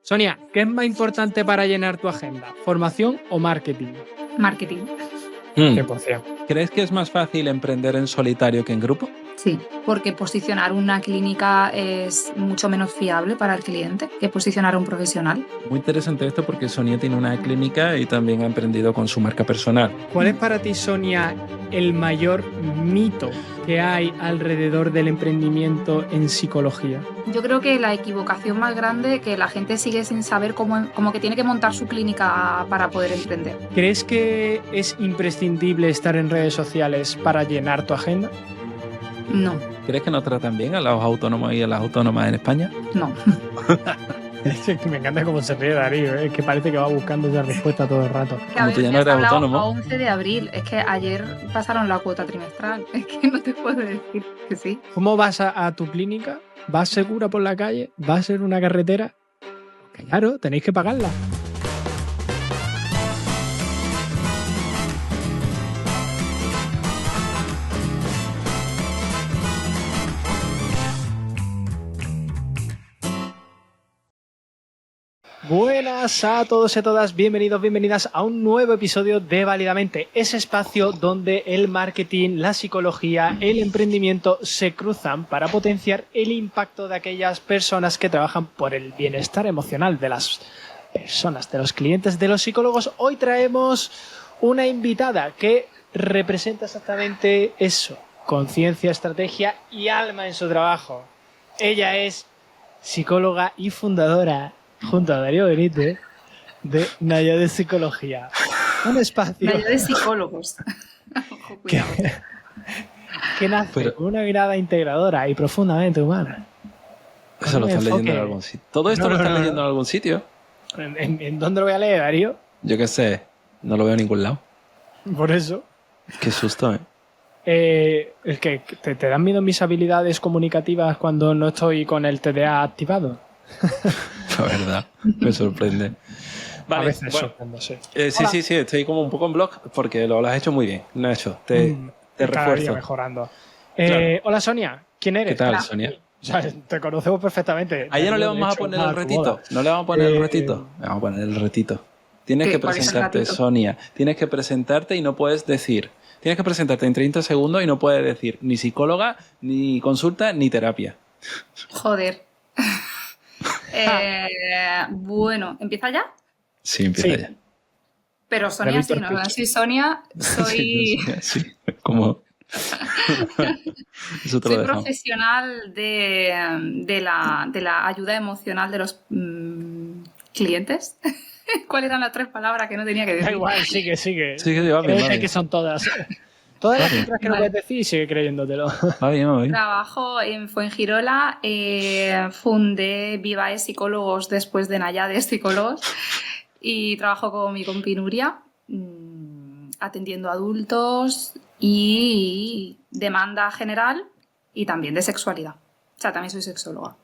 Sonia, ¿qué es más importante para llenar tu agenda? ¿Formación o marketing? Marketing. 100%. ¿Crees que es más fácil emprender en solitario que en grupo? Sí, porque posicionar una clínica es mucho menos fiable para el cliente que posicionar a un profesional. Muy interesante esto porque Sonia tiene una clínica y también ha emprendido con su marca personal. ¿Cuál es para ti, Sonia, el mayor mito que hay alrededor del emprendimiento en psicología? Yo creo que la equivocación más grande que la gente sigue sin saber cómo que tiene que montar su clínica para poder emprender. ¿Crees que es imprescindible estar en redes sociales para llenar tu agenda? No, ¿Crees que no tratan bien a los autónomos y a las autónomas en España? no. Me encanta cómo se ríe Darío, es que parece que va buscando esa respuesta todo el rato. Como tú ya no me has eres hablado autónomo. a 11 de abril. Es que ayer pasaron la cuota trimestral. Es que no te puedo decir que sí. ¿Cómo vas a tu clínica? ¿Vas segura por la calle? ¿Va a ser una carretera? Claro, tenéis que pagarla. Buenas a todos y a todas, bienvenidos, bienvenidas a un nuevo episodio de Válidamente, ese espacio donde el marketing, la psicología, el emprendimiento se cruzan para potenciar el impacto de aquellas personas que trabajan por el bienestar emocional de las personas, de los clientes, de los psicólogos. Hoy traemos una invitada que representa exactamente eso, conciencia, estrategia y alma en su trabajo. Ella es psicóloga y fundadora, junto a Darío Benítez, de Nayade Psicología. Un espacio Nayade Psicólogos. Ojo, cuidado. que nace con una mirada integradora y profundamente humana. Eso lo Un estás leyendo enfoque. en algún sitio. ¿Todo esto lo estás leyendo en algún sitio? ¿En dónde lo voy a leer, Darío? Yo qué sé, no lo veo en ningún lado. Por eso. Qué susto, ¿eh? Es que te dan miedo mis habilidades comunicativas cuando no estoy con el TDA activado. La verdad, me sorprende. Vale, A veces bueno, sorprendo, sí. sí, estoy como un poco en blog porque lo has hecho muy bien, Nacho. Te Cada día refuerzo. mejorando. Claro. Hola, Sonia. ¿Quién eres? ¿Qué tal, Hola. Sonia? O sea, te conocemos perfectamente. A ella no le Darío, de vamos a hecho, poner va el tu retito. boda. No le vamos a poner el Eh, retito. Le vamos a poner el retito. Tienes ¿Qué? que ¿Cuál es el presentarte, ratito? Sonia. Tienes que presentarte y no puedes decir. Tienes que presentarte en 30 segundos y no puedes decir ni psicóloga, ni consulta, ni terapia. Joder. Bueno, ¿empieza ya? Sí, empieza Sí. ya. Pero Sonia David sí, ¿no? Torpich. Soy Sonia, soy, Sí, como... Eso te soy lo dejamos. profesional de la ayuda emocional de los clientes. ¿Cuáles eran las 3 palabras que no tenía que Da decir? igual, sigue. Sí, que va bien, Créete va bien. que son todas. Todas las cifras que no Vale. puedes decir, sigue creyéndotelo. Va bien, va bien. Trabajo en Fuengirola, fundé Vivae Psicólogos después de Nayade Psicólogos y trabajo con mi compi Nuria, atendiendo a adultos y demanda general y también de sexualidad. O sea, también soy sexóloga.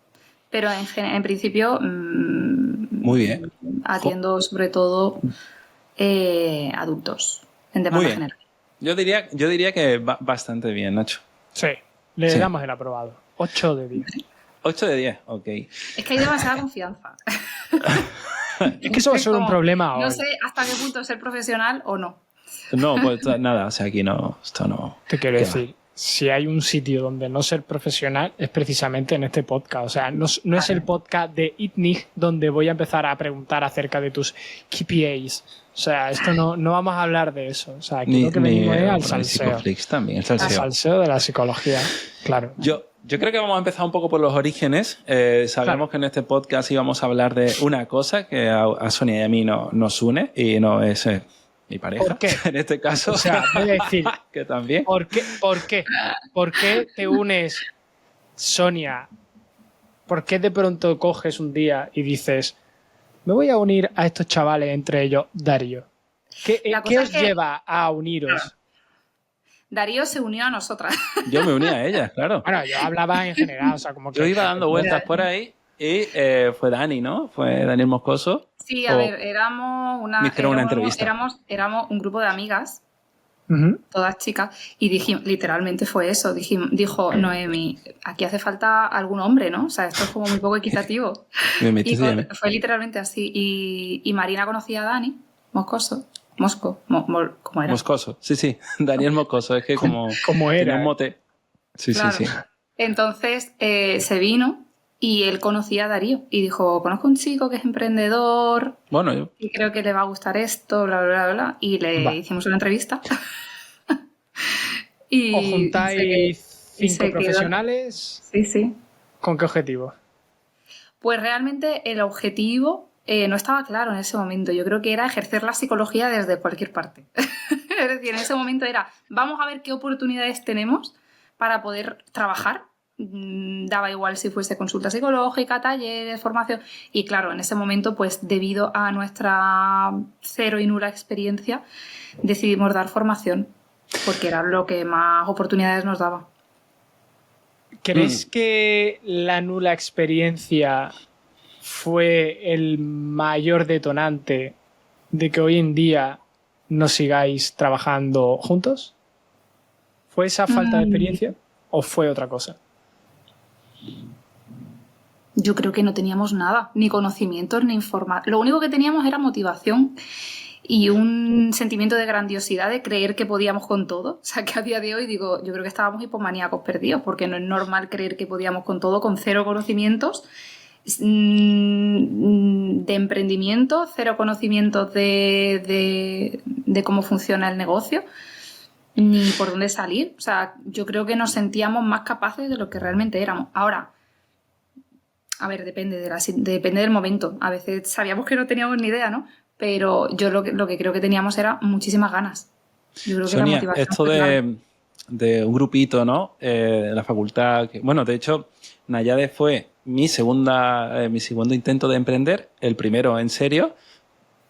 Pero en principio Muy bien. atiendo sobre todo adultos en Muy demanda bien. general. Yo diría que va bastante bien, Nacho. Sí, le Sí. damos el aprobado. 8 de 10. 8 de 10, ok. Es que hay demasiada confianza. Es que eso va a ser un Como, problema hoy. no sé hasta qué punto ser profesional o no. No, pues nada, o sea, aquí no, esto no. Te quiero ¿Qué decir, si hay un sitio donde no ser profesional es precisamente en este podcast. O sea, no es el podcast de ITNIG donde voy a empezar a preguntar acerca de tus KPIs. O sea, esto no vamos a hablar de eso. O sea, aquí lo que venimos es al bueno, salseo. Psicoflix también, el Al salseo. salseo de la psicología, claro. Yo creo que vamos a empezar un poco por los orígenes. Sabemos Claro. que en este podcast íbamos a hablar de una cosa que a Sonia y a mí nos une y no es mi pareja. ¿Por qué? En este caso, O sea, voy a decir, que también. ¿por qué? ¿Por qué te unes, Sonia? ¿Por qué de pronto coges un día y dices, me voy a unir a estos chavales, entre ellos Darío? ¿Qué La qué cosa os es que- lleva a uniros? Darío se unió a nosotras. Yo me uní a ella, claro. Bueno, yo hablaba en general, o sea, como que... Yo iba dando vueltas por ahí y fue Dani, ¿no? Fue Daniel Moscoso. Sí, a O- ver, éramos Me hicieron una entrevista. éramos un grupo de amigas todas chicas, y dijimos, literalmente fue eso, dijo Noemi, aquí hace falta algún hombre, ¿no? O sea, esto es como muy poco equitativo. Y fue literalmente así. Y Marina conocía a Dani Moscoso. ¿Cómo era? Moscoso, sí. Daniel Moscoso, es que como era, tenía un mote. Sí, claro. sí. Entonces se vino y él conocía a Darío y dijo, conozco a un chico que es emprendedor y creo que le va a gustar esto, bla, bla, bla, bla. Y le hicimos una entrevista. Y ¿os juntáis 5 profesionales? Sí. ¿Con qué objetivo? Pues realmente el objetivo no estaba claro en ese momento. Yo creo que era ejercer la psicología desde cualquier parte. Es decir, en ese momento era, vamos a ver qué oportunidades tenemos para poder trabajar. Daba igual si fuese consulta psicológica, talleres, formación. Y claro, en ese momento, pues debido a nuestra cero y nula experiencia, decidimos dar formación, porque era lo que más oportunidades nos daba. ¿Crees que la nula experiencia fue el mayor detonante de que hoy en día no sigáis trabajando juntos? ¿Fue esa falta de experiencia o fue otra cosa? Yo creo que no teníamos nada, ni conocimientos, ni información. Lo único que teníamos era motivación y un sentimiento de grandiosidad de creer que podíamos con todo. O sea, que a día de hoy digo, yo creo que estábamos hipomaníacos perdidos, porque no es normal creer que podíamos con todo, con cero conocimientos de emprendimiento, cero conocimientos de cómo funciona el negocio, ni por dónde salir. O sea, yo creo que nos sentíamos más capaces de lo que realmente éramos. Ahora, a ver, depende del momento. A veces sabíamos que no teníamos ni idea, ¿no? Pero yo lo que creo que teníamos era muchísimas ganas. Yo creo que Sonia, la motivación esto de un grupito, ¿no? De la facultad. Bueno, de hecho, Nayade fue mi segundo intento de emprender, el primero en serio.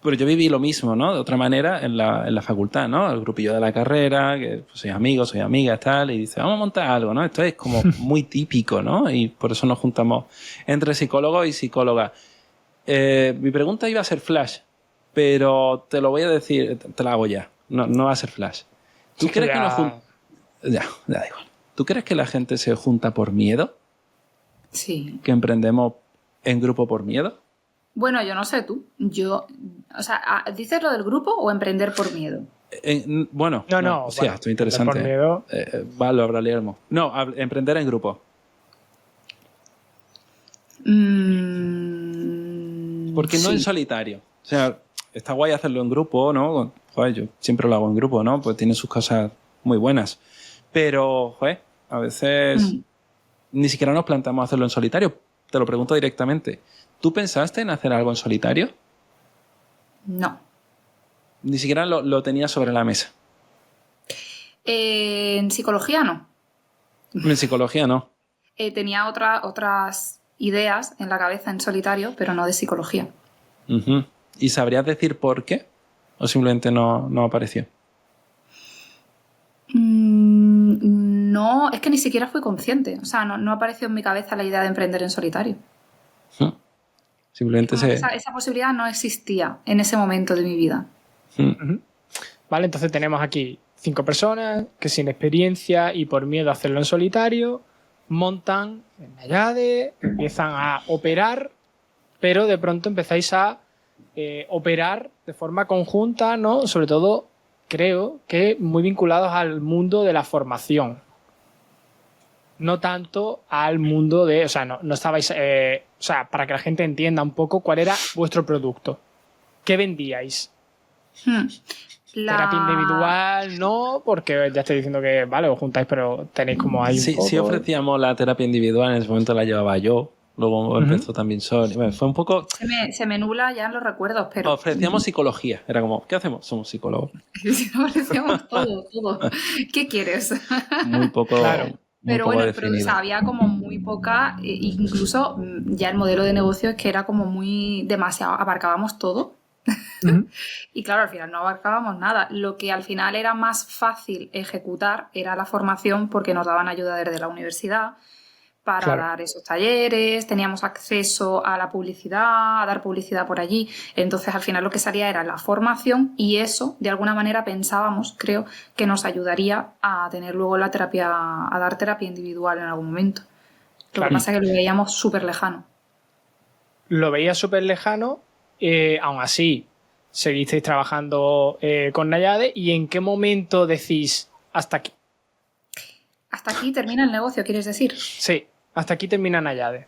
Pero yo viví lo mismo, ¿no? De otra manera en la facultad, ¿no? El grupillo de la carrera, que pues, soy amigo, soy amiga, tal, y dice, vamos a montar algo, ¿no? Esto es como muy típico, ¿no? Y por eso nos juntamos entre psicólogos y psicólogas. Mi pregunta iba a ser flash, pero te lo voy a decir, te la hago ya. No va a ser flash. ¿Tú crees que nos juntamos? Ya da igual. ¿Tú crees que la gente se junta por miedo? Sí. ¿Que emprendemos en grupo por miedo? Bueno, yo no sé tú. O sea, ¿dices lo del grupo o emprender por miedo? Bueno, hostia, bueno, esto es interesante. Por miedo. Vale, habla Guillermo. No, emprender en grupo. Porque no en solitario. O sea, está guay hacerlo en grupo, ¿no? Joder, yo siempre lo hago en grupo, ¿no? Pues tiene sus cosas muy buenas. Pero, joder, a veces ni siquiera nos planteamos hacerlo en solitario. Te lo pregunto directamente. ¿Tú pensaste en hacer algo en solitario? No. Ni siquiera lo tenías sobre la mesa. En psicología no. En psicología no. Tenía otras ideas en la cabeza en solitario, pero no de psicología. ¿Y sabrías decir por qué? ¿O simplemente no apareció? No, es que ni siquiera fui consciente. O sea, no apareció en mi cabeza la idea de emprender en solitario. Simplemente esa posibilidad no existía en ese momento de mi vida. Vale, entonces tenemos aquí 5 personas que sin experiencia y por miedo a hacerlo en solitario montan en Nayade, empiezan a operar, pero de pronto empezáis a operar de forma conjunta, ¿no? Sobre todo, creo que muy vinculados al mundo de la formación. No tanto al mundo de... O sea, no estabais... o sea, para que la gente entienda un poco cuál era vuestro producto. ¿Qué vendíais? Terapia individual, no, porque ya estoy diciendo que, vale, os juntáis, pero tenéis como ahí un poco... Sí ofrecíamos la terapia individual, en ese momento la llevaba yo, luego empezó también Sol. Bueno, fue un poco... Se me nubla ya en los recuerdos, pero... Ofrecíamos psicología, era como, ¿qué hacemos? Somos psicólogos. Ofrecíamos todo. ¿Qué quieres? Muy poco... Claro. Pero bueno, había como muy poca, incluso ya el modelo de negocio es que era como muy demasiado, abarcábamos todo. Y claro, al final no abarcábamos nada. Lo que al final era más fácil ejecutar era la formación porque nos daban ayuda desde la universidad para Claro. dar esos talleres, teníamos acceso a la publicidad, a dar publicidad por allí. Entonces, al final lo que salía era la formación y eso, de alguna manera, pensábamos, creo, que nos ayudaría a tener luego la terapia, a dar terapia individual en algún momento. Lo Claro. que pasa es que lo veíamos súper lejano. Lo veía súper lejano, aún así seguisteis trabajando con Nayade, y ¿en qué momento decís hasta aquí? Hasta aquí termina el negocio, ¿quieres decir? Sí, hasta aquí termina Nayade.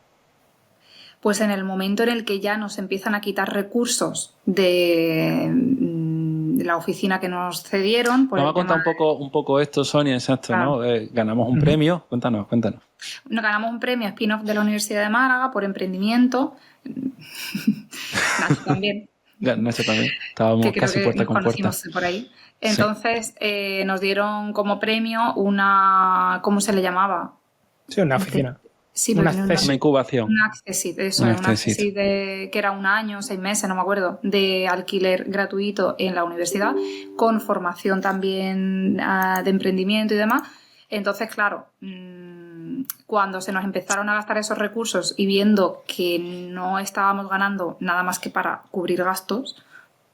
Pues en el momento en el que ya nos empiezan a quitar recursos de la oficina que nos cedieron. Por Vamos a el contar tema un poco esto, Sonia, exacto, Claro. ¿no? Ganamos un Ujú. premio. Cuéntanos. Nos ganamos un premio spin-off de la Universidad de Málaga por emprendimiento. Nacho también, Nacho también. Estábamos que creo casi que puerta nos con puerta. conocimos por ahí. Entonces nos dieron como premio una, ¿cómo se le llamaba? Sí, una oficina. Sí, Una pero tiene un accessit. Una incubación. Un accessit, eso, Un un accessit. accessit que era 1 año, 6 meses, no me acuerdo, de alquiler gratuito en la universidad, con formación también de emprendimiento y demás. Entonces, claro, cuando se nos empezaron a gastar esos recursos y viendo que no estábamos ganando nada más que para cubrir gastos,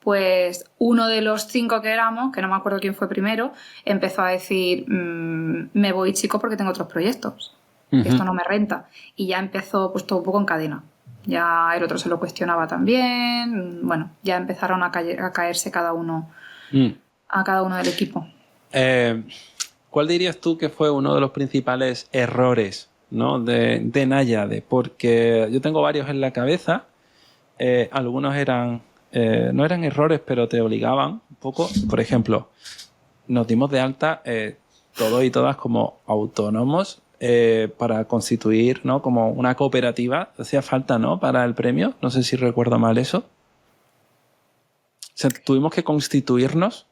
pues uno de los 5 que éramos, que no me acuerdo quién fue primero, empezó a decir, me voy, chico, porque tengo otros proyectos. Ujú. Esto no me renta. Y ya empezó pues todo un poco en cadena. Ya el otro se lo cuestionaba también. Bueno, ya empezaron a caerse cada uno Mm. a cada uno del equipo. ¿Cuál dirías tú que fue uno de los principales errores, ¿no? de Nayade? Porque yo tengo varios en la cabeza. Algunos eran no eran errores, pero te obligaban un poco. Por ejemplo, nos dimos de alta todos y todas como autónomos para constituir, ¿no? Como una cooperativa. Hacía falta, ¿no? Para el premio. No sé si recuerdo mal eso. O sea, tuvimos que constituirnos.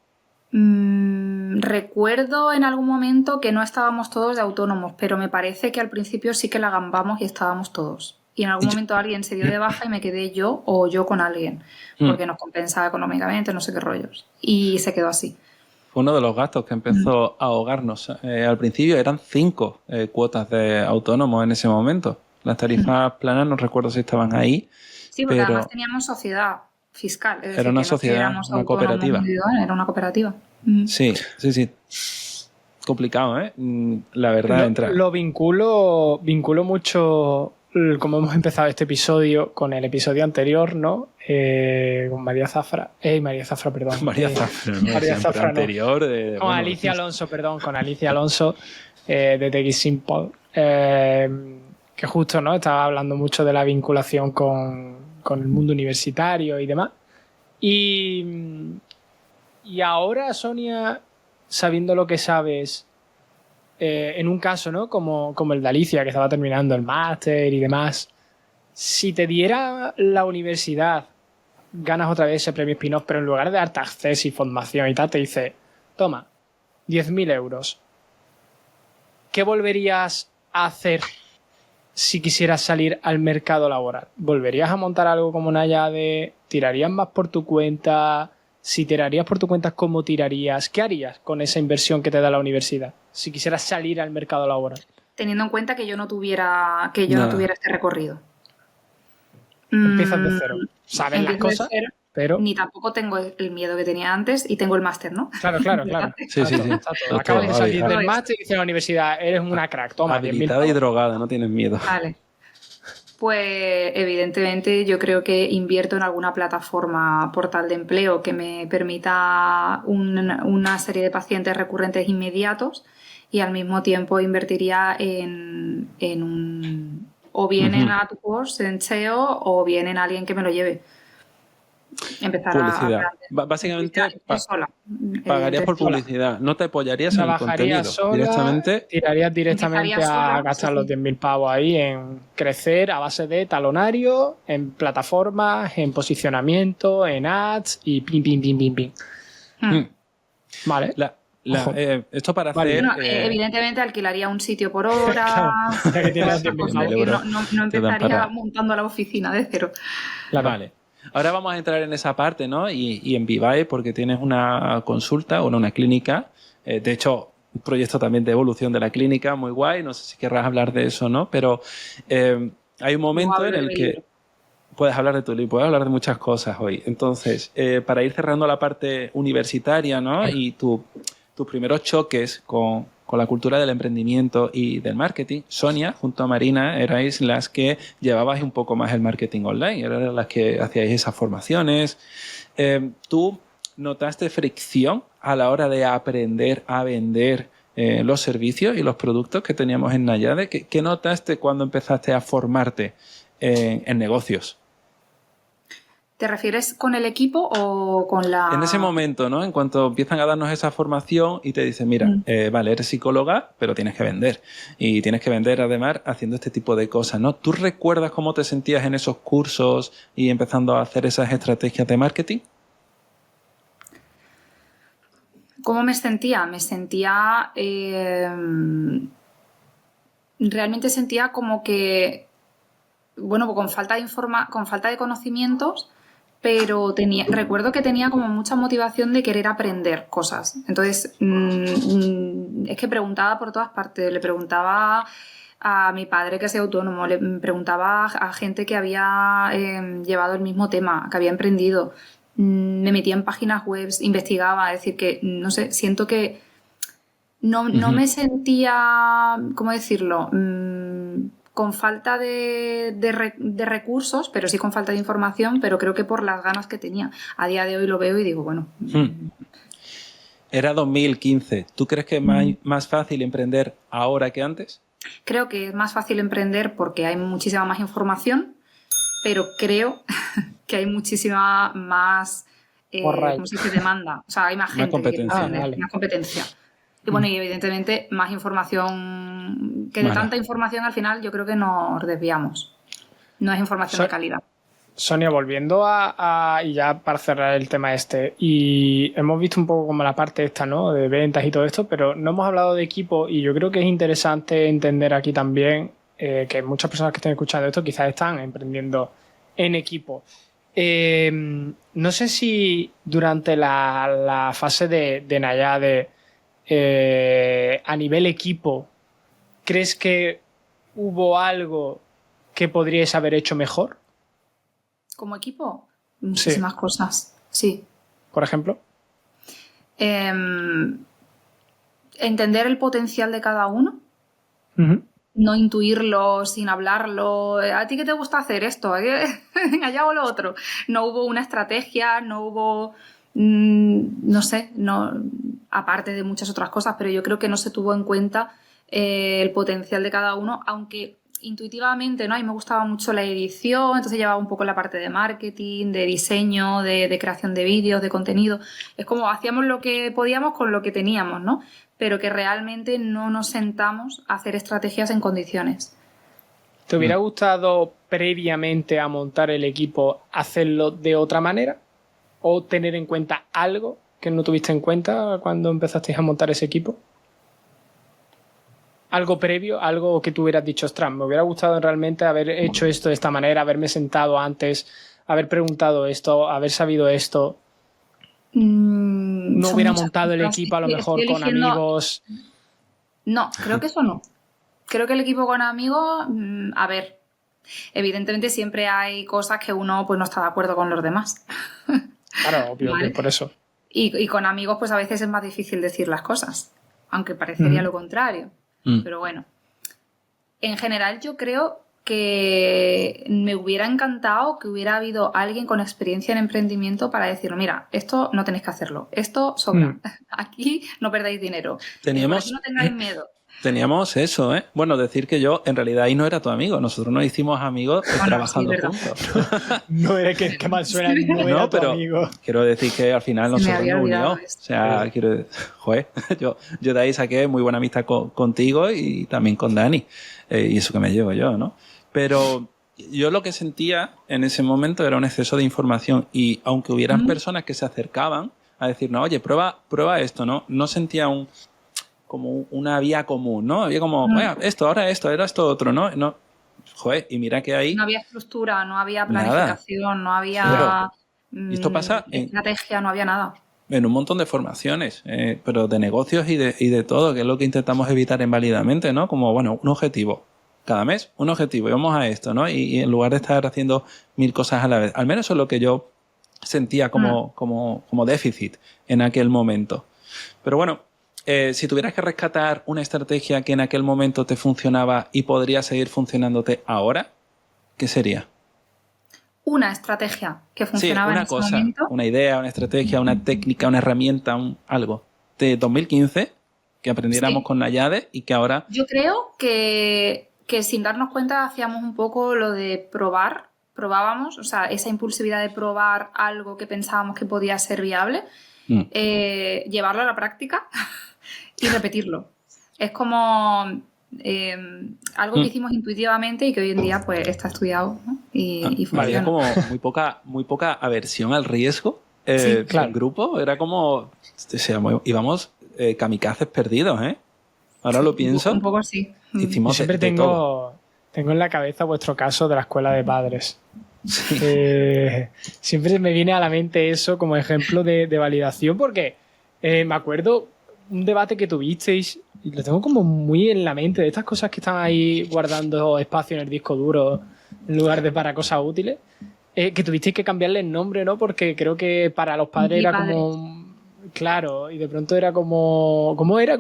Recuerdo en algún momento que no estábamos todos de autónomos, pero me parece que al principio sí que la gambamos y estábamos todos. Y en algún momento alguien se dio de baja y me quedé yo o yo con alguien, porque nos compensaba económicamente, no sé qué rollos. Y se quedó así. Fue uno de los gastos que empezó a ahogarnos. Al principio eran 5 cuotas de autónomos en ese momento. Las tarifas planas no recuerdo si estaban ahí. Sí, porque pero además teníamos sociedad fiscal. Es decir, era una que no sociedad, éramos una autónomos cooperativa. individuales, era una cooperativa. Sí. Complicado, ¿eh? La verdad, entrar. Lo vinculo mucho, como hemos empezado este episodio, con el episodio anterior, ¿no? Con María Zafra. María Zafra, perdón. María Zafra, ¿no? María Siempre Zafra, no. anterior. Con Alicia Alonso, perdón, con Alicia Alonso de Take It Simple, que justo, ¿no? Estaba hablando mucho de la vinculación con el mundo universitario y demás. Y ahora, Sonia, sabiendo lo que sabes, en un caso, ¿no? Como el de Alicia, que estaba terminando el máster y demás, si te diera la universidad, ganas otra vez ese premio Spin-off, pero en lugar de darte acceso y formación y tal, te dice, toma, 10.000 euros. ¿Qué volverías a hacer si quisieras salir al mercado laboral? ¿Volverías a montar algo como Nayade? ¿Tirarías más por tu cuenta? Si tirarías por tu cuenta, ¿cómo tirarías? ¿Qué harías con esa inversión que te da la universidad si quisieras salir al mercado laboral? Teniendo en cuenta que yo no tuviera este recorrido. Empiezas de cero. Sabes las Empiezo de cosas, cero, pero... ni tampoco tengo el miedo que tenía antes y tengo el máster, ¿no? Claro. Sí. Exacto. Acabas de salir del máster y dices a la universidad, eres una crack, toma, 10.000 habilitada y drogada, no tienes miedo. Vale. Pues evidentemente yo creo que invierto en alguna plataforma portal de empleo que me permita una serie de pacientes recurrentes inmediatos y al mismo tiempo invertiría o bien en AdWords, en SEO o bien en alguien que me lo lleve. Empezar Publicidad. a Básicamente yo sola. pagarías por sola. publicidad. No te apoyarías en el contenido. Trabajarías sola, Directamente. tirarías directamente Empezaría a sola, gastar sí. los 10.000 pavos ahí en crecer a base de talonario, en plataformas, en posicionamiento, en ads y pim. Vale. Ojo. Esto para Vale. hacer. Bueno, evidentemente alquilaría un sitio por hora. Claro, ya que tienes Esas 10.000 cosas, euros, que no te dan empezaría para- montando la oficina de cero. Claro. Vale. Ahora vamos a entrar en esa parte, ¿no? Y en Vivae, porque tienes una consulta o una clínica. De hecho, proyecto también de evolución de la clínica, muy guay. No sé si querrás hablar de eso, ¿no? Pero hay un momento en el que puedes hablar de tu libro, puedes hablar de muchas cosas hoy. Entonces, para ir cerrando la parte universitaria, ¿no? Y tus primeros choques con la cultura del emprendimiento y del marketing, Sonia, junto a Marina, erais las que llevabais un poco más el marketing online, eran las que hacíais esas formaciones. ¿Tú notaste fricción a la hora de aprender a vender los servicios y los productos que teníamos en Nayade? ¿Qué notaste cuando empezaste a formarte en negocios? ¿Te refieres con el equipo o con la...? En ese momento, ¿no? En cuanto empiezan a darnos esa formación y te dicen, mira, vale, eres psicóloga, pero tienes que vender. Y tienes que vender, además, haciendo este tipo de cosas, ¿no? ¿Tú recuerdas cómo te sentías en esos cursos y empezando a hacer esas estrategias de marketing? ¿Cómo me sentía? Me sentía... realmente sentía como que... Bueno, con falta de conocimientos, pero recuerdo que tenía como mucha motivación de querer aprender cosas. Entonces, es que preguntaba por todas partes. Le preguntaba a mi padre, que es autónomo, le preguntaba a gente que había llevado el mismo tema, que había emprendido. Me metía en páginas web, investigaba, es decir, que, no sé, siento que no me sentía, ¿cómo decirlo?, con falta de recursos, pero sí con falta de información, pero creo que por las ganas que tenía. A día de hoy lo veo y digo, bueno... Era 2015. ¿Tú crees que es más fácil emprender ahora que antes? Creo que es más fácil emprender porque hay muchísima más información, pero creo que hay muchísima más... ¿cómo se dice? Demanda. O sea, hay más gente competencia. más competencia. Y bueno, y evidentemente más información, que de tanta información al final yo creo que nos desviamos. No es información de calidad. Sonia, volviendo y ya para cerrar el tema y hemos visto un poco como la parte esta, ¿no? De ventas y todo esto, pero no hemos hablado de equipo y yo creo que es interesante entender aquí también que muchas personas que estén escuchando esto quizás están emprendiendo en equipo. No sé si durante la fase de Nayade a nivel equipo, ¿crees que hubo algo que podríais haber hecho mejor? ¿Como equipo? Muchísimas cosas, sí. ¿Por ejemplo? Entender el potencial de cada uno. No intuirlo sin hablarlo. ¿A ti qué te gusta hacer esto? Venga, ya hago lo otro. No hubo una estrategia, no hubo... no sé, aparte de muchas otras cosas, pero yo creo que no se tuvo en cuenta el potencial de cada uno, aunque intuitivamente, ¿no? A mí me gustaba mucho la edición, entonces llevaba un poco la parte de marketing, de diseño, de creación de vídeos, de contenido. Es como hacíamos lo que podíamos con lo que teníamos, ¿no? Pero que realmente no nos sentamos a hacer estrategias en condiciones. ¿Te hubiera gustado previamente a montar el equipo hacerlo de otra manera? ¿O tener en cuenta algo que no tuviste en cuenta cuando empezasteis a montar ese equipo? Algo previo, algo que tú hubieras dicho, ostras, me hubiera gustado realmente haber hecho esto de esta manera, haberme sentado antes, haber preguntado esto, haber sabido esto. No hubiera montado el equipo a lo mejor con amigos. No, creo que eso no. Creo que el equipo con amigos, a ver, evidentemente siempre hay cosas que uno pues no está de acuerdo con los demás. Claro, obvio, ¿vale? Por eso. Y con amigos pues a veces es más difícil decir las cosas, aunque parecería lo contrario. Pero bueno, en general yo creo que me hubiera encantado que hubiera habido alguien con experiencia en emprendimiento para decir, mira, esto no tenéis que hacerlo, esto sobra, aquí no perdáis dinero, Teníamos... no tengáis miedo. Teníamos eso, ¿eh? Bueno, decir que yo en realidad ahí no era tu amigo. Nosotros nos hicimos amigos trabajando juntos. No era que mal suena, no era tu amigo. Quiero decir que al final nosotros nos unió. O sea, joder, yo de ahí saqué muy buena amistad contigo y también con Dani. Y eso que me llevo yo, ¿no? Pero yo lo que sentía en ese momento era un exceso de información y aunque hubieran personas que se acercaban a decirnos, oye, prueba esto, ¿no? No sentía como una vía común, ¿no? Había como, bueno, esto, ahora esto, era esto otro, ¿no? Joder, y mira que ahí... No había estructura, no había planificación, no había esto pasa estrategia, no había nada. en un montón de formaciones, pero de negocios y de todo, que es lo que intentamos evitar en Válidamente, ¿no? Como, bueno, un objetivo. Cada mes, un objetivo, y vamos a esto, ¿no? Y en lugar de estar haciendo 1000 cosas a la vez. Al menos eso es lo que yo sentía como déficit en aquel momento. Pero bueno, si tuvieras que rescatar una estrategia que en aquel momento te funcionaba y podría seguir funcionándote ahora, ¿qué sería? Una estrategia que funcionaba una en ese cosa, momento. una idea, una estrategia, una técnica, una herramienta, algo de 2015 que aprendiéramos con Nayade y que ahora... Yo creo que sin darnos cuenta hacíamos un poco lo de probábamos, o sea, esa impulsividad de probar algo que pensábamos que podía ser viable, llevarlo a la práctica y repetirlo. Es como algo que hicimos intuitivamente y que hoy en día pues está estudiado, ¿no? Y funciona. Había como muy poca aversión al riesgo. claro. El grupo era como... O sea, íbamos kamikazes perdidos, ¿eh? Ahora lo pienso. Un poco así. Hicimos Yo siempre tengo en la cabeza vuestro caso de la escuela de padres. Sí. Siempre me viene a la mente eso como ejemplo de validación porque me acuerdo un debate que tuvisteis y lo tengo como muy en la mente de estas cosas que están ahí guardando espacio en el disco duro en lugar de para cosas útiles, que tuvisteis que cambiarle el nombre, ¿no? Porque creo que para los padres era como... Claro, y de pronto era como... ¿Cómo era?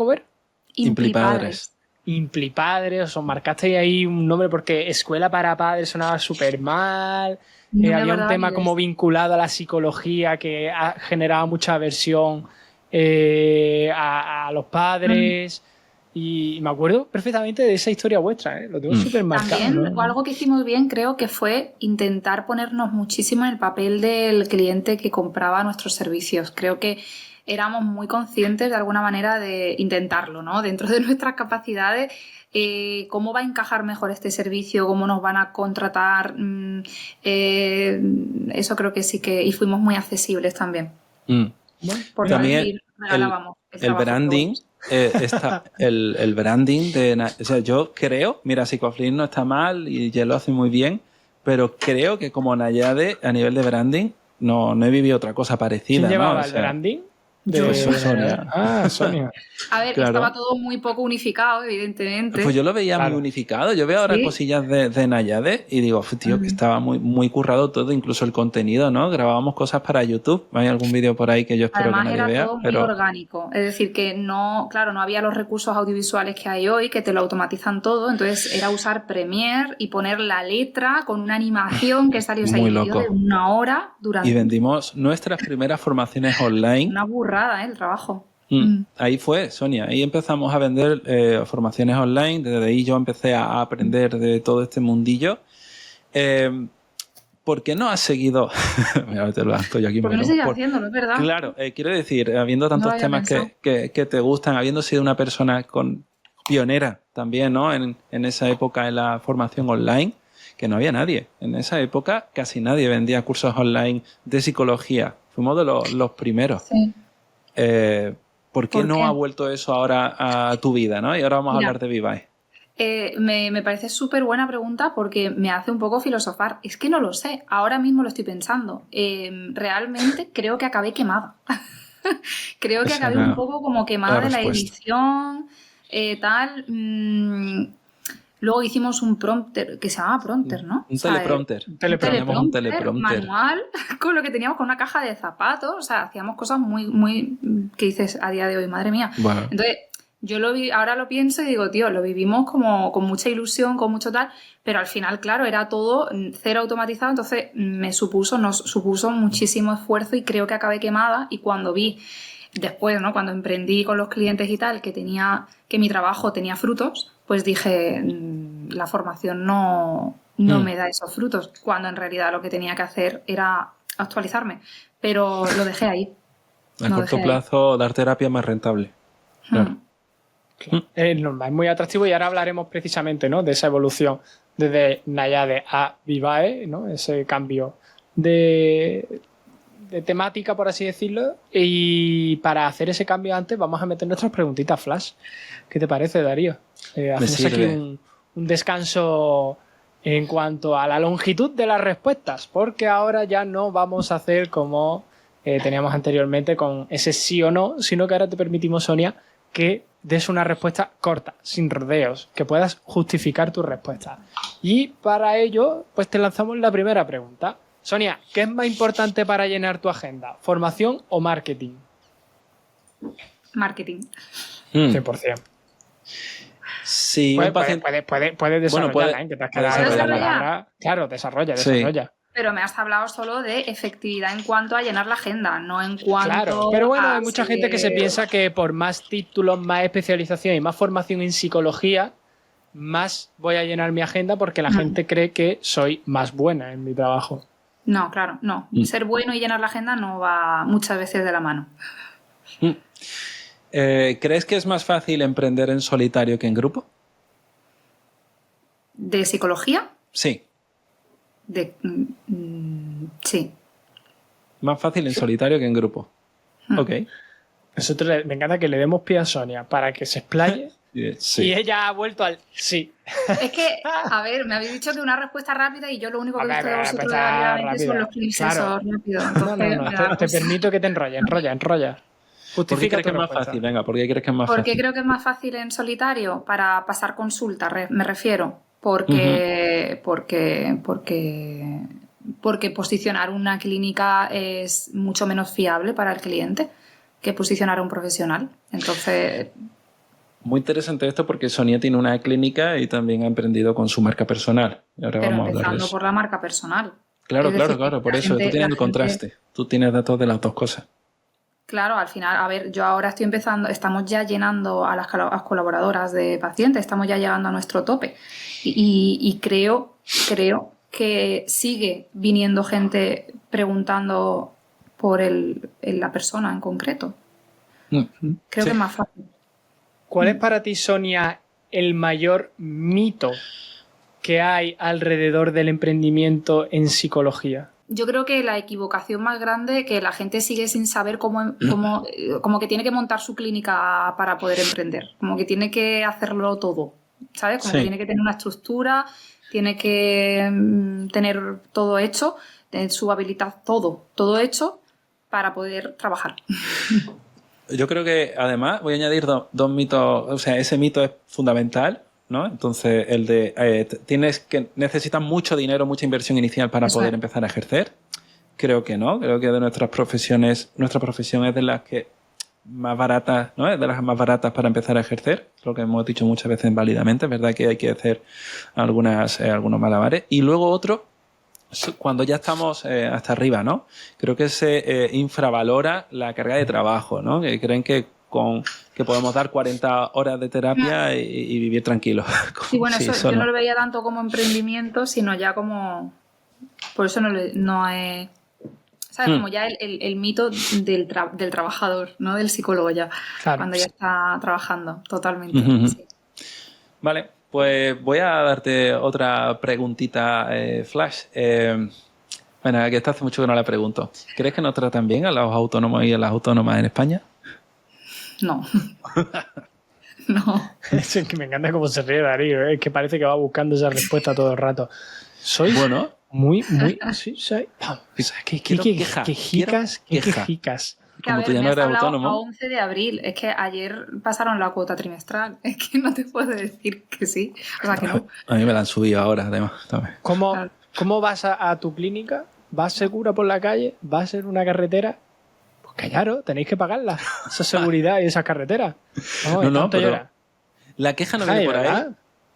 Implipadres. Implipadres, os marcasteis ahí un nombre porque escuela para padres sonaba súper mal. Había un tema como vinculado a la psicología que generaba mucha aversión a los padres. Y me acuerdo perfectamente de esa historia vuestra, lo tengo súper marcado. También, ¿no? Algo que hicimos bien creo que fue intentar ponernos muchísimo en el papel del cliente que compraba nuestros servicios. Creo que éramos muy conscientes de alguna manera de intentarlo, ¿no? Dentro de nuestras capacidades, cómo va a encajar mejor este servicio, cómo nos van a contratar, eso creo que sí que... Y fuimos muy accesibles también. Porque también el branding... el branding o sea, yo creo, mira, Psicoflip no está mal y ya lo hace muy bien, pero creo que como Nayade a nivel de branding no he vivido otra cosa parecida. ¿Quién llevaba el branding? Sonia. Sonia. A ver, estaba todo muy poco unificado, evidentemente. Pues yo lo veía muy unificado. Yo veo ahora cosillas de Nayade y digo, tío, que estaba muy currado todo, incluso el contenido, ¿no? Grabábamos cosas para YouTube. Hay algún vídeo por ahí que yo espero Además, que nadie vea. Además era todo muy orgánico. Es decir, que no había los recursos audiovisuales que hay hoy, que te lo automatizan todo. Entonces era usar Premiere y poner la letra con una animación que salió muy loco. De 1 hora durante... Y vendimos nuestras primeras formaciones online. Una burrada, el trabajo. Ahí fue, Sonia. Ahí empezamos a vender formaciones online. Desde ahí yo empecé a aprender de todo este mundillo. ¿Por qué no has seguido? Mira, te lo estoy aquí. Porque no sigues haciéndolo, es verdad. Claro, quiero decir, habiendo tantos temas que te gustan, habiendo sido una persona pionera también, ¿no? En esa época en la formación online, que no había nadie. En esa época casi nadie vendía cursos online de psicología. Fuimos de los primeros. Sí. ¿Por qué no ha vuelto eso ahora a tu vida, ¿no? Y ahora vamos a hablar de Vivae. Me parece súper buena pregunta porque me hace un poco filosofar. Es que no lo sé, ahora mismo lo estoy pensando. Realmente creo que acabé quemada. Creo que acabé un poco como quemada de la edición, tal. Luego hicimos un prompter, que se llamaba prompter, ¿no? Un teleprompter. Un teleprompter manual, con lo que teníamos con una caja de zapatos. O sea, hacíamos cosas muy que dices a día de hoy, madre mía. Bueno. Entonces, yo ahora lo pienso y digo, tío, lo vivimos como con mucha ilusión, con mucho tal, pero al final, claro, era todo cero automatizado, entonces nos supuso muchísimo esfuerzo y creo que acabé quemada. Y cuando vi después, ¿no? Cuando emprendí con los clientes y tal, que mi trabajo tenía frutos, pues dije, la formación no me da esos frutos, cuando en realidad lo que tenía que hacer era actualizarme. Pero lo dejé ahí. A corto plazo, dar terapia es más rentable. Claro. Es normal, es muy atractivo y ahora hablaremos precisamente, ¿no? De esa evolución desde Nayade a Vivae, ¿no? Ese cambio de temática, por así decirlo. Y para hacer ese cambio antes vamos a meter nuestras preguntitas flash. ¿Qué te parece, Darío? Hacemos aquí un descanso en cuanto a la longitud de las respuestas, porque ahora ya no vamos a hacer como teníamos anteriormente con ese sí o no, sino que ahora te permitimos, Sonia, que des una respuesta corta, sin rodeos, que puedas justificar tu respuesta. Y para ello, pues te lanzamos la primera pregunta. Sonia, ¿qué es más importante para llenar tu agenda? ¿Formación o marketing? Marketing. 100%. Sí, Puedes desarrollarla, que te has quedado ¿Puedes con la desarrollar? palabra. Claro, desarrolla. Pero me has hablado solo de efectividad en cuanto a llenar la agenda, no en cuanto Claro, pero bueno, a hay mucha gente que se piensa que por más títulos, más especialización y más formación en psicología, más voy a llenar mi agenda porque la gente cree que soy más buena en mi trabajo. No, claro, no. Ser bueno y llenar la agenda no va muchas veces de la mano. ¿Crees que es más fácil emprender en solitario que en grupo? ¿De psicología? Sí. Sí. Más fácil en solitario que en grupo. Ok. Nosotros me encanta que le demos pie a Sonia para que se explaye Sí. y ella ha vuelto al sí. Es que, a ver, me habéis dicho que una respuesta rápida y yo lo único que he visto de vosotros respuesta válidamente son rápida. los clips Claro. esos rápidos. No, te permito que te enrolla. ¿Por qué Justifica crees que tu es más respuesta. fácil? Venga, ¿por qué crees que es más ¿Por qué fácil? creo que es más fácil en solitario? Para pasar consulta, me refiero. Porque posicionar una clínica es mucho menos fiable para el cliente que posicionar a un profesional. Entonces, Muy interesante esto porque Sonia tiene una clínica y también ha emprendido con su marca personal. Y ahora pero vamos a hablar de empezando eso. por la marca personal. Claro, Es decir, por la eso. gente- Tú tienes la el gente- contraste. Tú tienes datos de las dos cosas. Claro, al final, a ver, yo ahora estoy empezando, estamos ya llenando a las colaboradoras de pacientes, estamos ya llegando a nuestro tope y creo que sigue viniendo gente preguntando por la persona en concreto. Creo Sí. que es más fácil. ¿Cuál es para ti, Sonia, el mayor mito que hay alrededor del emprendimiento en psicología? Yo creo que la equivocación más grande que la gente sigue sin saber como que tiene que montar su clínica para poder emprender, como que tiene que hacerlo todo, ¿sabes? Como Sí. que tiene que tener una estructura, tiene que tener todo hecho, tener su habilidad, todo hecho para poder trabajar. Yo creo que además voy a añadir dos mitos. O sea, ese mito es fundamental, ¿no? Entonces, el de necesitas mucho dinero, mucha inversión inicial para Eso poder es. empezar a ejercer. Creo que no. Creo que de nuestra profesión es de las que más baratas, ¿no? Es de las más baratas para empezar a ejercer. Lo que hemos dicho muchas veces válidamente. Es verdad que hay que hacer algunos malabares. Y luego otro, cuando ya estamos hasta arriba, ¿no? Creo que se infravalora la carga de trabajo, ¿no? Que creen que podemos dar 40 horas de terapia y vivir tranquilos. Sí, bueno, Sí, eso yo no lo veía tanto como emprendimiento, sino ya como... Por eso no es... ¿Sabes? Como ya el mito del trabajador, no del psicólogo ya, Claro, cuando ya sí. está trabajando totalmente. Ujú. Sí. Vale, pues voy a darte otra preguntita, Flash. Bueno, que esta hace mucho que no la pregunto. ¿Crees que nos tratan bien a los autónomos y a las autónomas en España? No. No. Es que me encanta cómo se ríe Darío, es que parece que va buscando esa respuesta todo el rato. Soy Bueno, muy... Sí, soy... ¿Qué jicas? Que, Como a tú ver, ya me no has eres hablado autónomo. a 11 de abril. Es que ayer pasaron la cuota trimestral. Es que no te puedo decir que sí. O sea, que no. A mí me la han subido ahora, además. También. ¿Cómo vas a tu clínica? ¿Vas segura por la calle? ¿Vas en una carretera? Pues callaros, tenéis que pagarla. Esa seguridad y esas carreteras. No, pero llora. la queja no Ay, viene por ahí ¿verdad?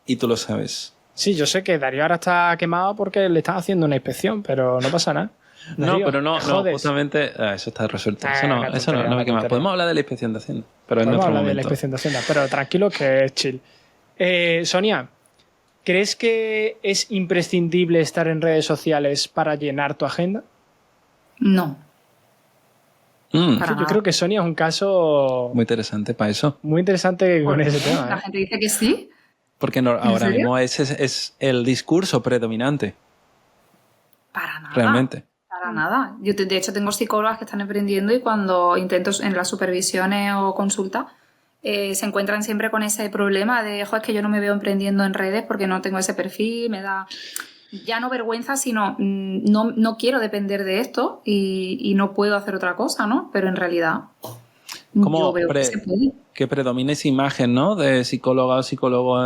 y tú lo sabes. Sí, yo sé que Darío ahora está quemado porque le están haciendo una inspección, pero no pasa nada. No, Darío, pero no, te jodes. justamente eso está resuelto. Ah, Eso no la me tontería, quema. la tontería. Podemos hablar de la inspección de Hacienda, pero en Podemos otro hablar de la momento. inspección de Hacienda, pero tranquilo que es chill. Sonia, ¿crees que es imprescindible estar en redes sociales para llenar tu agenda? No. Para Yo nada. creo que Sonia es un caso Muy interesante para eso. muy interesante con ¿Por ese qué? tema. La gente dice que sí. Porque ahora serio? mismo ese es el discurso predominante, Para nada. realmente. Para nada. Yo, de hecho, tengo psicólogas que están emprendiendo y cuando intento en las supervisiones o consultas se encuentran siempre con ese problema de, es que yo no me veo emprendiendo en redes porque no tengo ese perfil, me da... ya no vergüenza, sino no quiero depender de esto y no puedo hacer otra cosa, ¿no? Pero en realidad yo veo que se puede. Que predomina esa imagen, ¿no? De psicóloga o psicólogo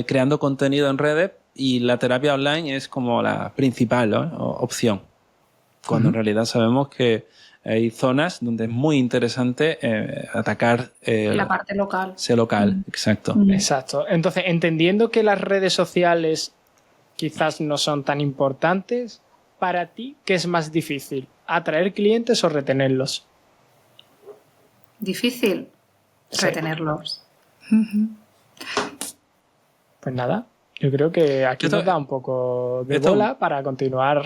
creando contenido en redes y la terapia online es como la principal, ¿no? Opción. Cuando en realidad sabemos que hay zonas donde es muy interesante atacar la parte local. Ese local, exacto. Exacto. Entonces, entendiendo que las redes sociales quizás no son tan importantes, para ti, ¿qué es más difícil? ¿Atraer clientes o retenerlos? Difícil. Sí. Retenerlos. Pues nada, yo creo que aquí nos da un poco de bola para continuar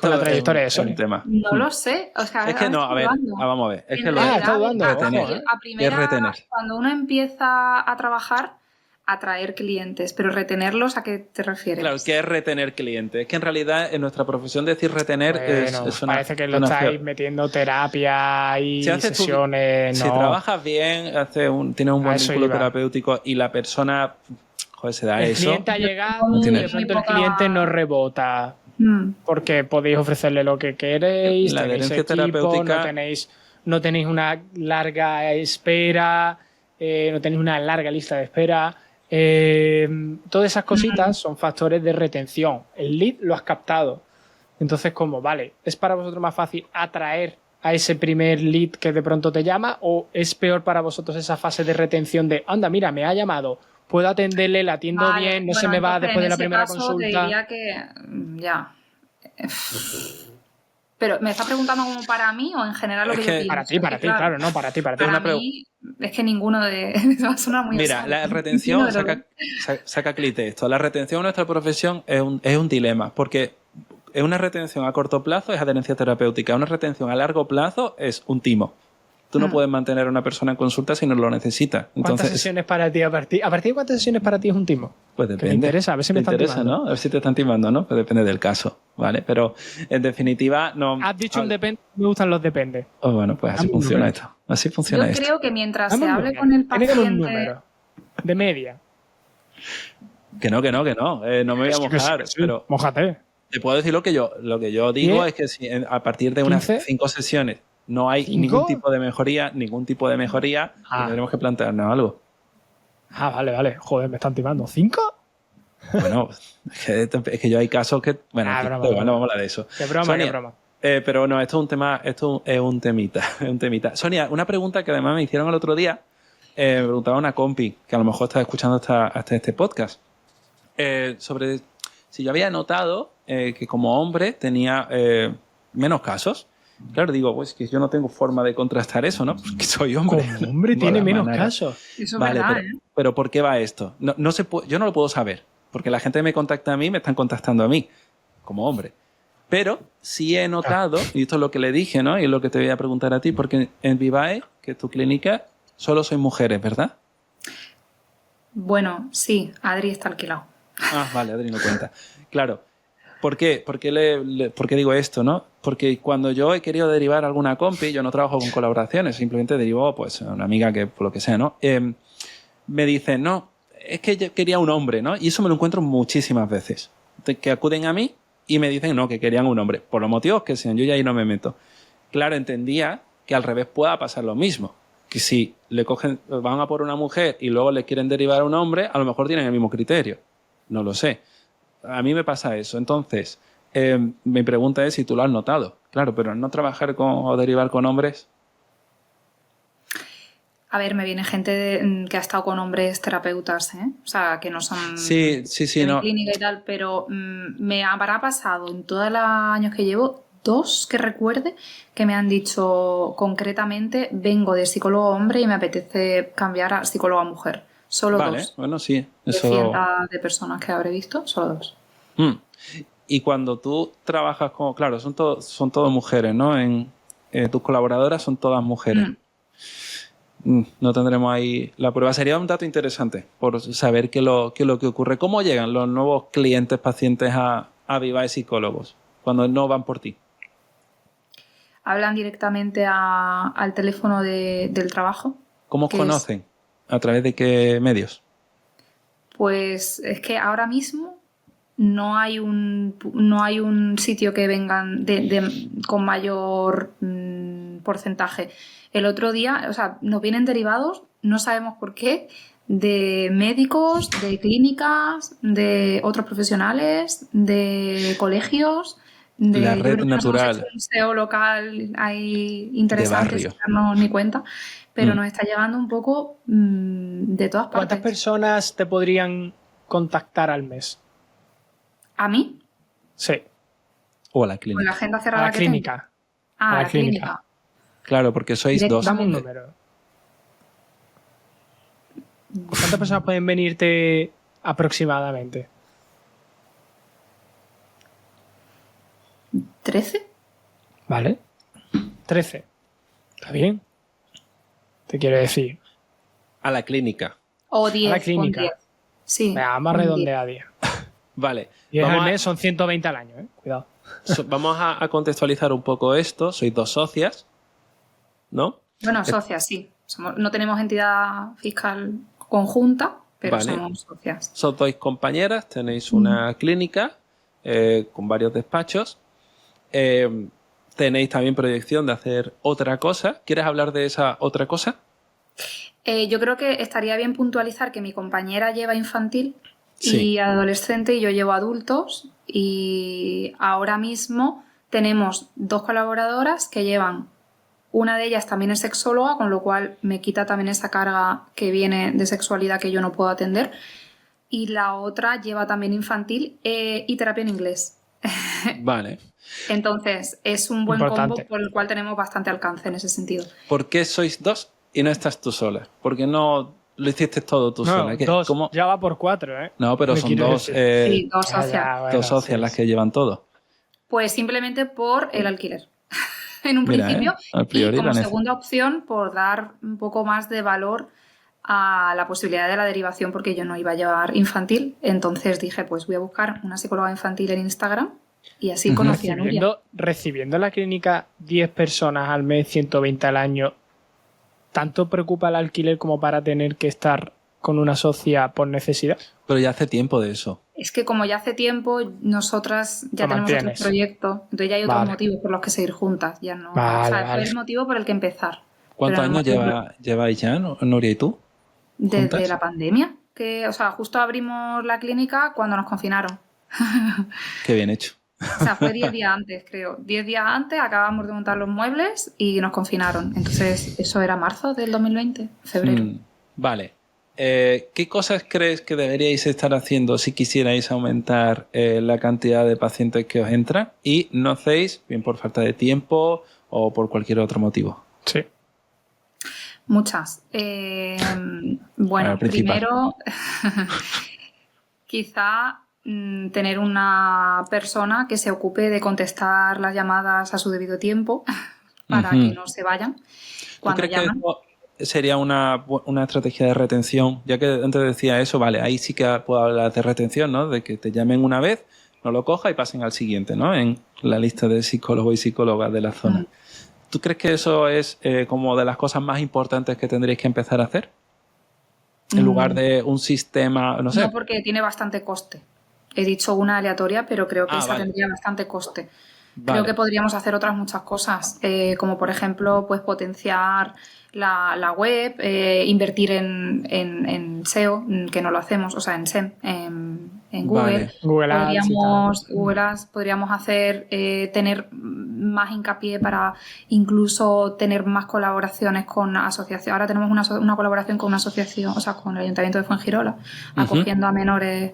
con la trayectoria de Sonia. No lo sé. O sea, es que no, a ver, vamos a ver. Es que lo está dudando. Retener. A primera, es retener. Cuando uno empieza a trabajar, atraer clientes, pero retenerlos, ¿a qué te refieres? Claro, ¿qué es retener clientes? Es que en realidad en nuestra profesión decir retener es una... Parece que lo estáis metiendo terapia y sesiones. Si trabajas bien, tienes un buen vínculo terapéutico y la persona, joder, se da el eso. El cliente ha llegado y de pronto el cliente no rebota. Porque podéis ofrecerle lo que queréis, la tenéis adherencia equipo, terapéutica... no tenéis una larga espera, no tenéis una larga lista de espera. Todas esas cositas son factores de retención. El lead lo has captado. Entonces, vale, ¿es para vosotros más fácil atraer a ese primer lead que de pronto te llama o es peor para vosotros esa fase de retención de, anda, mira, me ha llamado, puedo atenderle, la atiendo bien, no se me va después de la primera consulta? Te diría que ya. Pero ¿me estás preguntando como para mí o en general lo que yo pienso? Para ti, claro, no, para ti. Para mí es que ninguno de... va a sonar muy Mira, la retención, saca clic de esto. La retención en nuestra profesión es un dilema, porque una retención a corto plazo es adherencia terapéutica, una retención a largo plazo es un timo. Tú no puedes mantener a una persona en consulta si no lo necesita. Entonces, ¿cuántas sesiones para ti? ¿A partir de cuántas sesiones para ti es un timo? Pues depende. Me interesa, a ver si me están timando. ¿No? A ver si te están timando, ¿no? Pues depende del caso, ¿vale? Pero en definitiva no... Has dicho un depende, me gustan los depende. Oh, bueno, pues así funciona esto. Así funciona esto. Yo creo que mientras se hable con el paciente... Tiene que haber un número de media. Que no. No me voy a mojar, pero... Mójate. Te puedo decir lo que yo digo es que si a partir de unas 5 sesiones no hay ningún tipo de mejoría, tendremos que plantearnos algo. Vale. Joder, me están timando. ¿5? Bueno, es que yo hay casos que... Bueno, vamos a hablar de eso. Qué broma, Sonia, qué broma. Pero no, esto es un tema, esto es un temita. Sonia, una pregunta que además me hicieron el otro día, me preguntaba una compi, que a lo mejor está escuchando hasta este podcast, sobre si yo había notado que como hombre tenía menos casos. Claro, digo, pues que yo no tengo forma de contrastar eso, ¿no? Porque soy hombre. Como hombre tiene menos casos. Eso es verdad, pero ¿por qué va esto? Yo no lo puedo saber, porque la gente me contacta a mí, me están contactando a mí, como hombre. Pero sí he notado, y esto es lo que le dije, ¿no? Y es lo que te voy a preguntar a ti, porque en Vivae, que es tu clínica, solo sois mujeres, ¿verdad? Bueno, sí, Adri está alquilado. Vale, Adri no cuenta. Claro. ¿Por qué? ¿Por qué digo esto, no? Porque cuando yo he querido derivar alguna compi, yo no trabajo con colaboraciones, simplemente derivo pues, a una amiga que, por lo que sea, ¿no? Me dicen, no, es que yo quería un hombre, ¿no? Y eso me lo encuentro muchísimas veces. Que acuden a mí y me dicen, no, que querían un hombre. Por los motivos que sean, yo ya ahí no me meto. Claro, entendía que al revés pueda pasar lo mismo. Que si van a por una mujer y luego le quieren derivar a un hombre, a lo mejor tienen el mismo criterio. No lo sé. A mí me pasa eso. Entonces, mi pregunta es si tú lo has notado. Claro, pero no trabajar o derivar con hombres. A ver, me viene gente que ha estado con hombres terapeutas, ¿eh? O sea, que no son sí, de clínica y tal, pero me habrá pasado en todos los años que llevo 2 que recuerde que me han dicho concretamente vengo de psicólogo hombre y me apetece cambiar a psicóloga mujer. Solo 2. Vale, bueno, sí. Eso... De cientos de personas que habré visto, solo 2. Y cuando tú trabajas con... Claro, son todas mujeres, ¿no? Tus colaboradoras son todas mujeres. No tendremos ahí la prueba. Sería un dato interesante por saber qué es lo que ocurre. ¿Cómo llegan los nuevos clientes, pacientes a Vivae Psicólogos cuando no van por ti? Hablan directamente al teléfono del trabajo. ¿Cómo os conocen? ¿A través de qué medios? Pues es que ahora mismo no hay un sitio que vengan con mayor porcentaje. El otro día, o sea, nos vienen derivados, no sabemos por qué, de médicos, de clínicas, de otros profesionales, de colegios, de La red yo creo que nos hemos natural. hecho un SEO local ahí interesante, barrio. sin darnos ni cuenta, pero Mm. nos está llegando un poco de todas partes. ¿Cuántas personas te podrían contactar al mes? ¿A mí? Sí, O a la ¿Con clínica. la agenda a cerrada la que tengo? clínica. Ah, a a la la clínica. clínica. Claro, porque sois dos. Dame un número. ¿Cuántas personas pueden venirte aproximadamente? 13. ¿Vale? 13. ¿Está bien? Te quiero decir. A la clínica. O 10. A la clínica. Con 10. Sí. Venga, más con 10. redondea 10. Vale. 10 al Vamos, mes son 120 al año, ¿eh? Cuidado. vamos a contextualizar un poco esto. Sois dos socias, ¿no? Bueno, socias, sí. No tenemos entidad fiscal conjunta, pero Vale. somos socias. Sois dos compañeras, tenéis una clínica con varios despachos. Tenéis también proyección de hacer otra cosa. ¿Quieres hablar de esa otra cosa? Yo creo que estaría bien puntualizar que mi compañera lleva infantil Sí. y adolescente y yo llevo adultos, y ahora mismo tenemos 2 colaboradoras que llevan, una de ellas también es sexóloga, con lo cual me quita también esa carga que viene de sexualidad que yo no puedo atender, y la otra lleva también infantil y terapia en inglés. Vale. Entonces es un buen Importante. combo por el cual tenemos bastante alcance en ese sentido. ¿Por qué sois dos y no estás tú sola? ¿Por qué no lo hiciste todo tú No, sola? ¿Qué- 2. cómo? Ya va por 4, ¿eh? No, pero Me son quiero dos, decir. Sí, 2 Ya, socias. ya, bueno, dos socias sí, las sí. que llevan todo. Pues simplemente por el alquiler. En un Mira, principio. a priori Y como la nece- segunda opción, por dar un poco más de valor a la posibilidad de la derivación, porque yo no iba a llevar infantil. Entonces dije, pues voy a buscar una psicóloga infantil en Instagram, y así Ujú. conocí a Nuria. Recibiendo en la clínica 10 personas al mes, 120 al año, ¿tanto preocupa el alquiler como para tener que estar con una socia por necesidad? Pero ya hace tiempo de eso. Es que como ya hace tiempo, nosotras ya Lo tenemos mantienes. otros proyectos, entonces ya hay otros Vale. motivos por los que seguir juntas. Ya no, Vale, o sea, vale. fue el motivo por el que empezar. ¿Cuántos Pero no años hemos- lleváis ya, Nuria y tú? Desde juntas? la pandemia, que, o sea, justo abrimos la clínica cuando nos confinaron. Qué bien hecho. O sea, fue 10 días antes, creo. 10 días antes acabamos de montar los muebles y nos confinaron. Entonces, eso era marzo del 2020, febrero. Vale. ¿Qué cosas crees que deberíais estar haciendo si quisierais aumentar la cantidad de pacientes que os entran y no hacéis, bien por falta de tiempo o por cualquier otro motivo? Sí. Muchas. Bueno, La principal. primero, quizá tener una persona que se ocupe de contestar las llamadas a su debido tiempo para Ujú. que no se vayan ¿Tú cuando crees que llaman. eso sería una estrategia de retención? Ya que antes decía eso, vale, ahí sí que puedo hablar de retención, ¿no? De que te llamen una vez, no lo coja y pasen al siguiente, ¿no? En la lista de psicólogos y psicólogas de la zona. Mm. ¿Tú crees que eso es como de las cosas más importantes que tendréis que empezar a hacer? En lugar de un sistema, no sé. No, porque tiene bastante coste. He dicho una aleatoria, pero creo que Ah, esa vale. tendría bastante coste. Vale. Creo que podríamos hacer otras muchas cosas, como por ejemplo, pues potenciar la web, invertir en SEO, que no lo hacemos, o sea, en SEM, en Google. Vale. Google Ads y Podríamos, tal. Google Ads, podríamos hacer, tener más hincapié para incluso tener más colaboraciones con asociaciones. Ahora tenemos una colaboración con una asociación, o sea, con el Ayuntamiento de Fuengirola, acogiendo a menores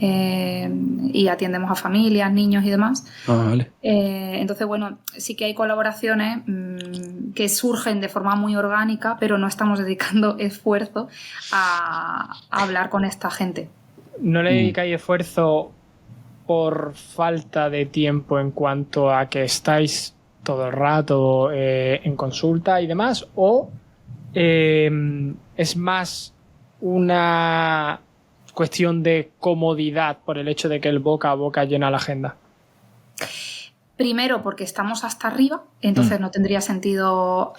y atendemos a familias, niños y demás. Ah, vale. Entonces, bueno, sí que hay colaboraciones que surgen de forma muy orgánica, pero no estamos dedicando esfuerzo a hablar con esta gente. ¿No le dedicáis esfuerzo por falta de tiempo en cuanto a que estáis todo el rato en consulta y demás? ¿O es más una cuestión de comodidad por el hecho de que el boca a boca llena la agenda? Primero, porque estamos hasta arriba, entonces no tendría sentido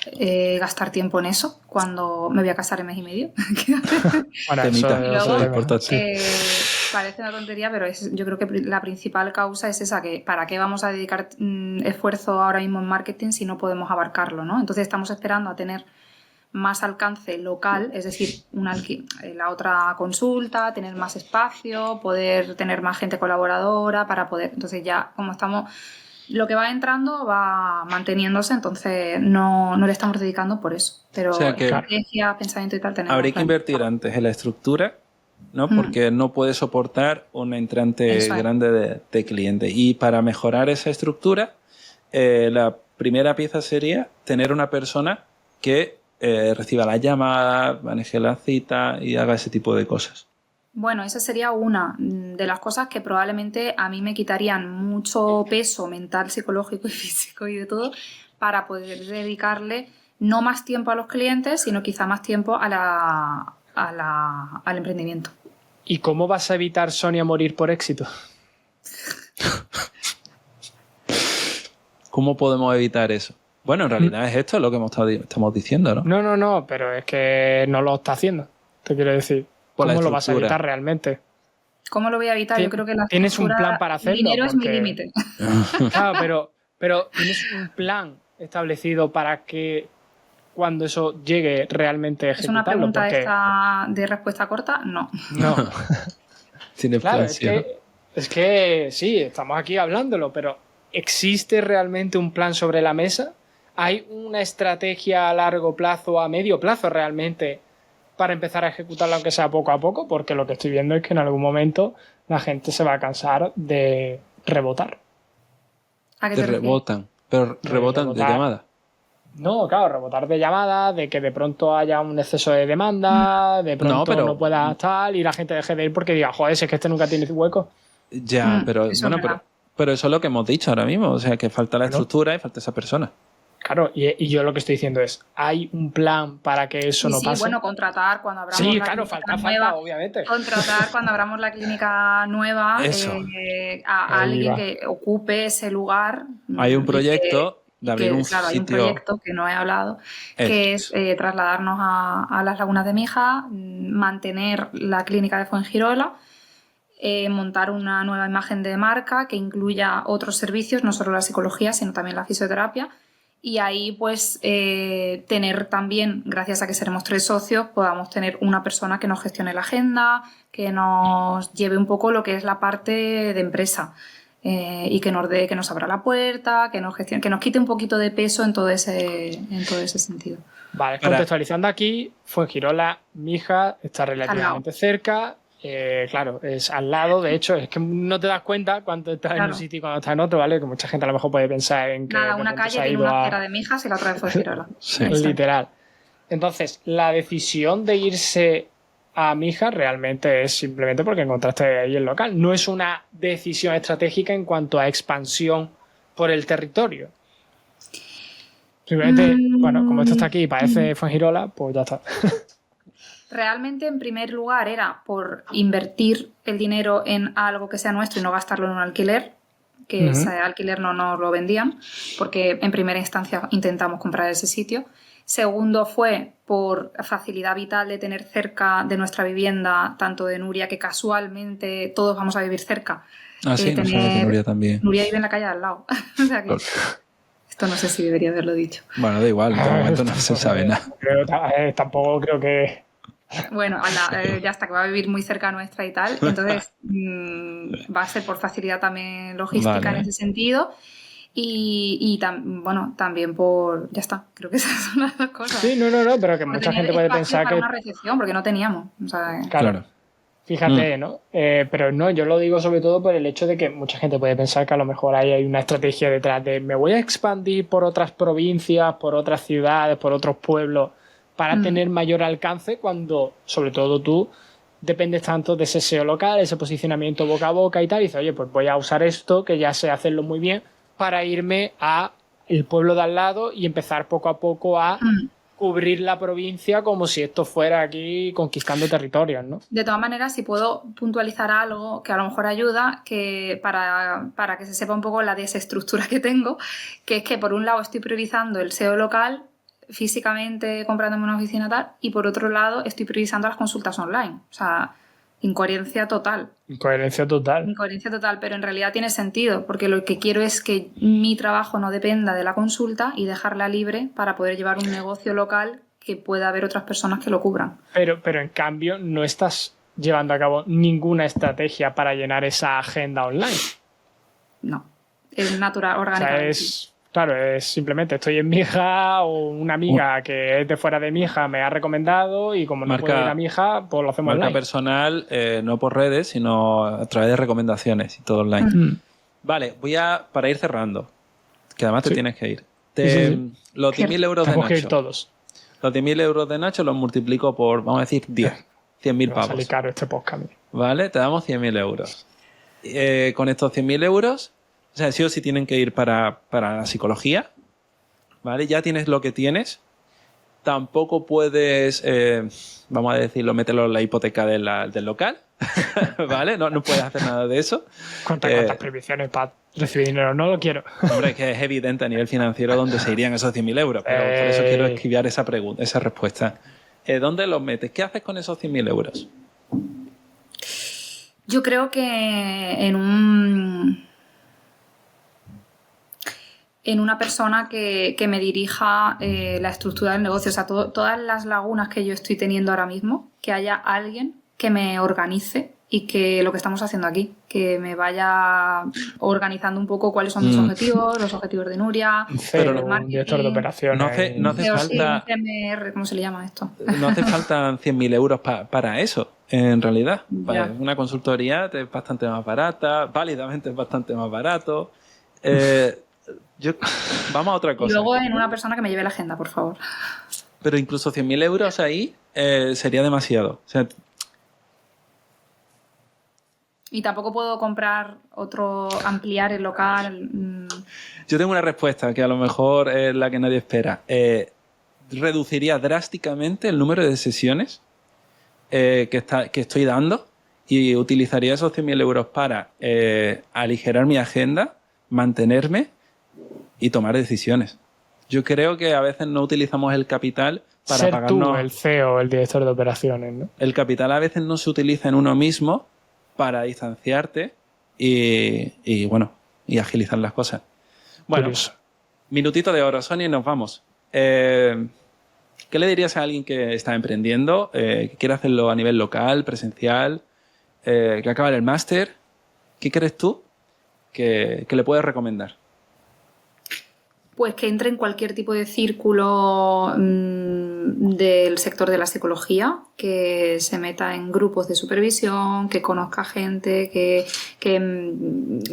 gastar tiempo en eso cuando me voy a casar en mes y medio. Bueno, Temita, eso es tema. importante. Parece una tontería, pero yo creo que la principal causa es esa, que ¿para qué vamos a dedicar esfuerzo ahora mismo en marketing si no podemos abarcarlo, ¿no? Entonces estamos esperando a tener más alcance local, es decir, la otra consulta, tener más espacio, poder tener más gente colaboradora para poder... Entonces ya, como estamos... Lo que va entrando va manteniéndose, entonces no le estamos dedicando por eso. Pero O sea que estrategia, pensamiento y tal tenemos. habría que invertir antes en la estructura, ¿no? Porque no puede soportar un entrante grande de clientes. Y para mejorar esa estructura, la primera pieza sería tener una persona que reciba la llamada, maneje la cita y haga ese tipo de cosas. Bueno, esa sería una de las cosas que probablemente a mí me quitarían mucho peso mental, psicológico y físico y de todo para poder dedicarle no más tiempo a los clientes, sino quizá más tiempo al emprendimiento. ¿Y cómo vas a evitar, Sonia, morir por éxito? ¿Cómo podemos evitar eso? Bueno, en realidad es esto lo que estamos diciendo, ¿no? No, pero es que no lo está haciendo, te quiero decir. ¿Cómo lo vas a evitar realmente? ¿Cómo lo voy a evitar? Yo creo que tienes un plan para hacerlo. El dinero es mi límite. Claro, pero tienes un plan establecido para que cuando eso llegue realmente ejecutarlo. ¿Es una pregunta esta de respuesta corta? No. Tiene claro, plan, es que sí, estamos aquí hablándolo, pero ¿existe realmente un plan sobre la mesa? ¿Hay una estrategia a largo plazo, a medio plazo realmente, para empezar a ejecutarla aunque sea poco a poco? Porque lo que estoy viendo es que en algún momento la gente se va a cansar de rebotar. ¿A qué te rebotan? Pero rebotan de llamada. No, claro, rebotar de llamadas, de que de pronto haya un exceso de demanda, de pronto no pueda tal y la gente deje de ir porque diga, joder, es que este nunca tiene hueco. Ya, pero eso es lo que hemos dicho ahora mismo, o sea, que falta la estructura y falta esa persona. Claro, y yo lo que estoy diciendo es, ¿hay un plan para que eso no pase? Sí, bueno, contratar cuando abramos la clínica nueva, obviamente. Contratar cuando abramos la clínica nueva a alguien que ocupe ese lugar. Hay un proyecto de abrir un sitio. Hay un proyecto que no he hablado, que es trasladarnos a las Lagunas de Mija, mantener la clínica de Fuengirola, montar una nueva imagen de marca que incluya otros servicios, no solo la psicología, sino también la fisioterapia. Y ahí, pues, tener también, gracias a que seremos 3 socios, podamos tener una persona que nos gestione la agenda, que nos lleve un poco lo que es la parte de empresa y que nos abra la puerta, que nos gestione, que nos quite un poquito de peso en todo ese sentido. Vale, contextualizando aquí, Fuengirola, Mija, está relativamente cerca. Claro, es al lado, de hecho, es que no te das cuenta cuando estás en un sitio y cuando estás en otro, ¿vale? Que mucha gente a lo mejor puede pensar en que... Nada, una calle tiene una acera de Mijas y la otra de Fuengirola. Sí. Literal. Entonces, la decisión de irse a Mijas realmente es simplemente porque encontraste ahí el local. No es una decisión estratégica en cuanto a expansión por el territorio. Simplemente, bueno, como esto está aquí y parece Fuengirola, pues ya está. Realmente, en primer lugar, era por invertir el dinero en algo que sea nuestro y no gastarlo en un alquiler, que ese alquiler no nos lo vendían, porque en primera instancia intentamos comprar ese sitio. Segundo, fue por facilidad vital de tener cerca de nuestra vivienda, tanto de Nuria, que casualmente todos vamos a vivir cerca. Sí, no sabía que Nuria también. Nuria vive en la calle de al lado. O sea que... Esto no sé si debería haberlo dicho. Bueno, da igual, en este momento no se sabe nada. Tampoco creo que... Bueno, ya está, que va a vivir muy cerca nuestra y tal. Entonces, va a ser por facilidad también logística en ese sentido. Y también por... Ya está, creo que esas son las 2 cosas. Sí, no, pero que mucha gente puede pensar para que... una recepción, porque no teníamos. O sea, claro. Fíjate, ¿no? Pero no, yo lo digo sobre todo por el hecho de que mucha gente puede pensar que a lo mejor ahí hay una estrategia detrás de me voy a expandir por otras provincias, por otras ciudades, por otros pueblos para tener mayor alcance cuando, sobre todo tú, dependes tanto de ese SEO local, ese posicionamiento boca a boca y tal, y dices, oye, pues voy a usar esto, que ya sé hacerlo muy bien, para irme a el pueblo de al lado y empezar poco a poco a cubrir la provincia como si esto fuera aquí conquistando territorios, ¿no? De todas maneras, si puedo puntualizar algo que a lo mejor ayuda, que para que se sepa un poco la desestructura que tengo, que es que por un lado estoy priorizando el SEO local, físicamente comprándome una oficina tal, y por otro lado estoy priorizando las consultas online. O sea, Incoherencia total. Incoherencia total. Incoherencia total, pero en realidad tiene sentido, porque lo que quiero es que mi trabajo no dependa de la consulta y dejarla libre para poder llevar un negocio local que pueda haber otras personas que lo cubran. Pero en cambio no estás llevando a cabo ninguna estrategia para llenar esa agenda online. No, es natural, O orgánica. sea, es simplemente estoy en Mija o una amiga que es de fuera de Mija me ha recomendado y como no Marca- puedo ir a Mija, pues lo hacemos Marca online. personal, no por redes, sino a través de recomendaciones y todo online. Mm. Vale, para ir cerrando, que además te Sí. tienes que ir. Sí. Los 10.000 euros de Tenemos que ir Nacho. todos. Los 10.000 euros de Nacho los multiplico por, vamos a decir, 10. 100.000 Me va a salir pavos. caro este podcast. ¿Vale? Te damos 100.000 euros. Con estos 100.000 euros, o sea, sí o sí tienen que ir para la psicología. ¿Vale? Ya tienes lo que tienes. Tampoco puedes, vamos a decirlo, meterlo en la hipoteca del local. ¿Vale? No puedes hacer nada de eso. ¿Cuántas previsiones para recibir dinero? No lo quiero. Hombre, es que es evidente a nivel financiero dónde se irían esos 100.000 euros. Pero por eso quiero esquivar esa pregunta, esa respuesta. ¿Dónde los metes? ¿Qué haces con esos 100.000 euros? Yo creo que en una persona que me dirija la estructura del negocio, o sea, todas las lagunas que yo estoy teniendo ahora mismo, que haya alguien que me organice y que lo que estamos haciendo aquí, que me vaya organizando un poco cuáles son mis objetivos, los objetivos de Nuria, Un CEO, el un marketing, director de operaciones. No hace CEO, falta- sí, un CMR, ¿cómo se le llama esto? No hace falta 100.000 euros para eso, en realidad. Ya. Una consultoría es bastante más barata, válidamente es bastante más barato. Vamos a otra Y cosa. luego en una persona que me lleve la agenda, por favor. Pero incluso 100.000 euros ahí sería demasiado. O sea, Y tampoco puedo comprar ampliar el local. yo tengo una respuesta que a lo mejor es la que nadie espera. Reduciría drásticamente el número de sesiones que estoy dando y utilizaría esos 100.000 euros para aligerar mi agenda, mantenerme y tomar decisiones. Yo creo que a veces no utilizamos el capital para Ser pagarnos. tú el CEO, el director de operaciones, ¿no? El capital a veces no se utiliza en uno mismo para distanciarte y bueno, y agilizar las cosas. Bueno, Curioso. minutito de oro, Sonia, y nos vamos. ¿Qué le dirías a alguien que está emprendiendo, que quiere hacerlo a nivel local, presencial, que acaba el máster? ¿Qué crees tú que le puedes recomendar? Pues que entre en cualquier tipo de círculo del sector de la psicología, que se meta en grupos de supervisión, que conozca gente, que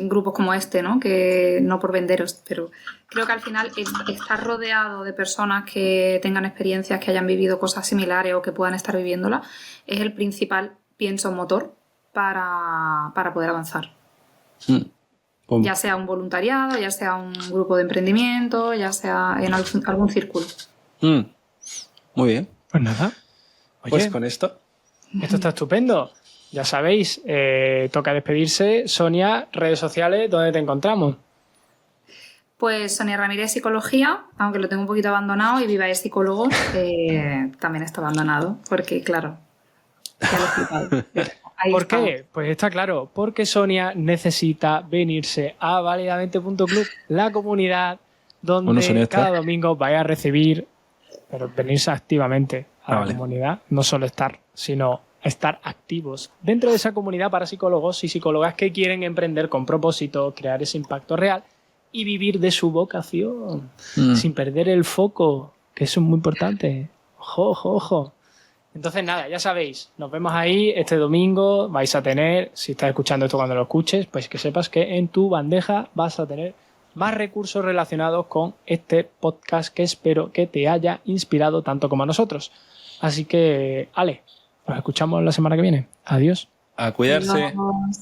grupos como este, ¿no? Que no por venderos, pero creo que al final estar rodeado de personas que tengan experiencias, que hayan vivido cosas similares o que puedan estar viviéndolas, es el principal, pienso, motor para poder avanzar. Ya sea un voluntariado, ya sea un grupo de emprendimiento, ya sea en algún círculo. Muy bien. Pues nada. Oye, Pues con esto. esto está estupendo. Ya sabéis, toca despedirse. Sonia, redes sociales, ¿dónde te encontramos? Pues Sonia Ramírez Psicología, aunque lo tengo un poquito abandonado, y Viva es Psicólogos, también está abandonado, porque claro, ya lo he explicado. Ahí ¿Por estamos. qué? Pues está claro, porque Sonia necesita venirse a validamente.club, la comunidad donde Bueno, Sonia está. cada domingo vaya a recibir, pero venirse activamente a la vale. comunidad, no solo estar, sino estar activos dentro de esa comunidad para psicólogos y psicólogas que quieren emprender con propósito, crear ese impacto real y vivir de su vocación, sin perder el foco, que eso es muy importante. Ojo, ojo, ojo. Entonces, nada, ya sabéis, nos vemos ahí este domingo. Vais a tener, si estás escuchando esto cuando lo escuches, pues que sepas que en tu bandeja vas a tener más recursos relacionados con este podcast que espero que te haya inspirado tanto como a nosotros. Así que, Ale, nos escuchamos la semana que viene. Adiós. A cuidarse. Nos vemos.